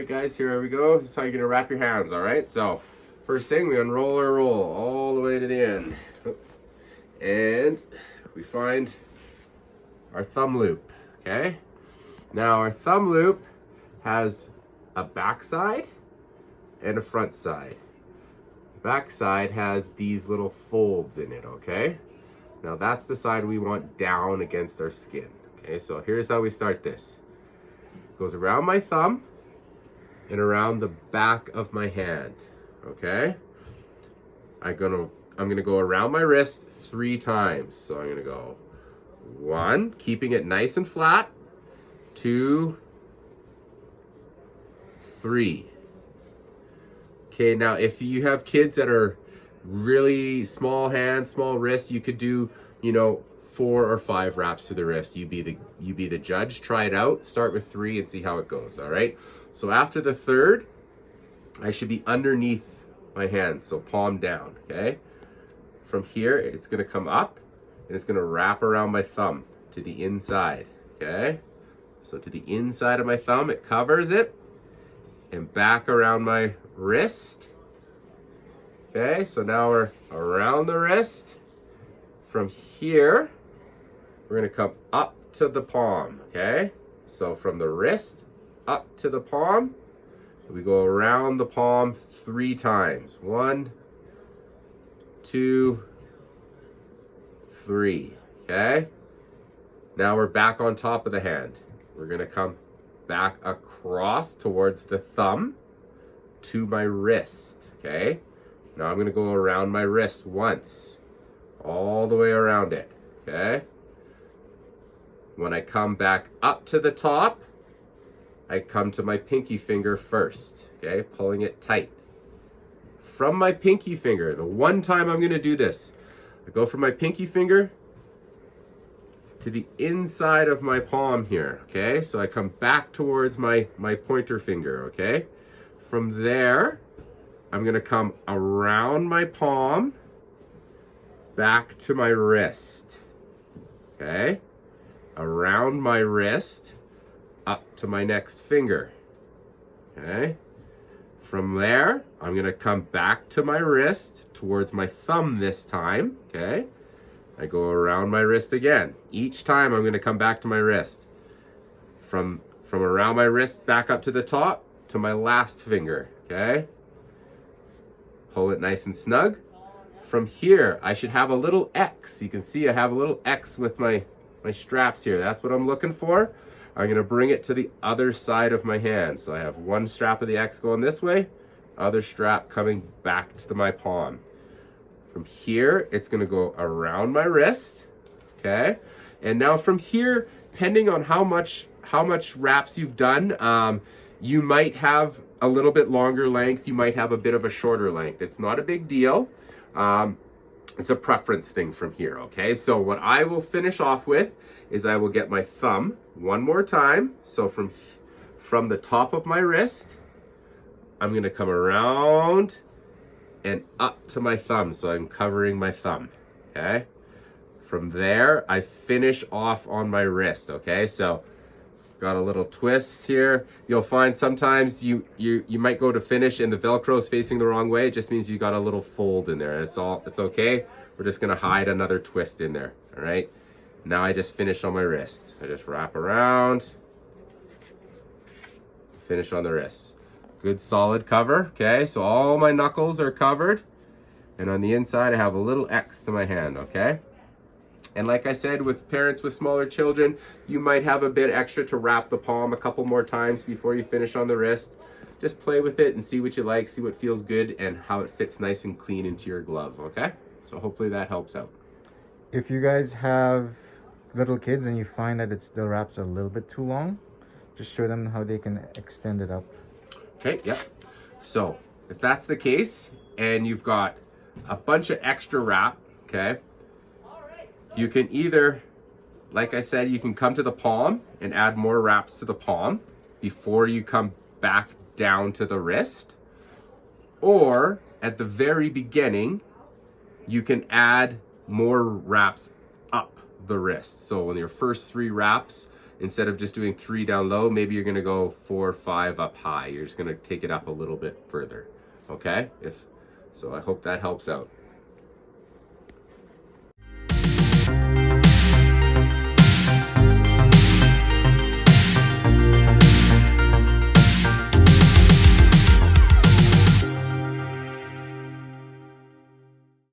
guys, here we go. This is how you're gonna wrap your hands, all right? So first thing, we unroll our roll all the way to the end. And we find our thumb loop, okay? Now our thumb loop has a back side and a front side. Back side has these little folds in it, okay? Now that's the side we want down against our skin, okay? So here's how we start this. It goes around my thumb and around the back of my hand, okay? I'm gonna go around my wrist 3 times. So I'm gonna go 1, keeping it nice and flat, 2, 3. Okay, now if you have kids that are really small hands, small wrists, you could do, 4 or 5 wraps to the wrist. You be the judge, try it out, start with 3 and see how it goes, all right? So after the 3rd, I should be underneath my hand, so palm down, okay? From here, it's gonna come up and it's gonna wrap around my thumb to the inside, okay? So to the inside of my thumb, it covers it, and back around my wrist. Okay, so now we're around the wrist. From here, we're gonna come up to the palm, okay? So from the wrist up to the palm, we go around the palm 3 times. 1, 2, 3, okay? Now we're back on top of the hand. We're gonna come back across towards the thumb to my wrist, okay? Now I'm gonna go around my wrist once, all the way around it, okay? When I come back up to the top, I come to my pinky finger first, okay? Pulling it tight. From my pinky finger, the one time I'm gonna do this, I go from my pinky finger to the inside of my palm here, okay? So I come back towards my pointer finger, okay? From there, I'm gonna come around my palm, back to my wrist, okay? Around my wrist, up to my next finger, okay? From there, I'm gonna come back to my wrist, towards my thumb this time, okay? I go around my wrist again. Each time I'm gonna come back to my wrist. From around my wrist back up to the top to my last finger, okay? Pull it nice and snug. From here, I should have a little X. You can see I have a little X with my straps here. That's what I'm looking for. I'm gonna bring it to the other side of my hand. So I have one strap of the X going this way, other strap coming back to my palm. From here, it's gonna go around my wrist, okay? And now from here, depending on how much wraps you've done, you might have a little bit longer length, you might have a bit of a shorter length. It's not a big deal. It's a preference thing from here, okay? So what I will finish off with is I will get my thumb one more time. So from the top of my wrist, I'm gonna come around and up to my thumb, so I'm covering my thumb, okay? From there, I finish off on my wrist, okay? So got a little twist here. You'll find sometimes you might go to finish and the Velcro is facing the wrong way. It just means you got a little fold in there. It's okay. We're just gonna hide another twist in there, all right? Now I just finish on my wrist. I just wrap around, finish on the wrist. Good solid cover, okay? So all my knuckles are covered. And on the inside, I have a little X to my hand, okay? And like I said, with parents with smaller children, you might have a bit extra to wrap the palm a couple more times before you finish on the wrist. Just play with it and see what you like, see what feels good, and how it fits nice and clean into your glove, okay? So hopefully that helps out. If you guys have little kids and you find that the wraps are a little bit too long, just show them how they can extend it up. Okay, yep. So if that's the case and you've got a bunch of extra wrap, okay, you can either, like I said, you can come to the palm and add more wraps to the palm before you come back down to the wrist. Or at the very beginning, you can add more wraps up the wrist. So in your first 3 wraps, instead of just doing 3 down low, maybe you're gonna go 4, 5 up high. You're just gonna take it up a little bit further. Okay? So I hope that helps out.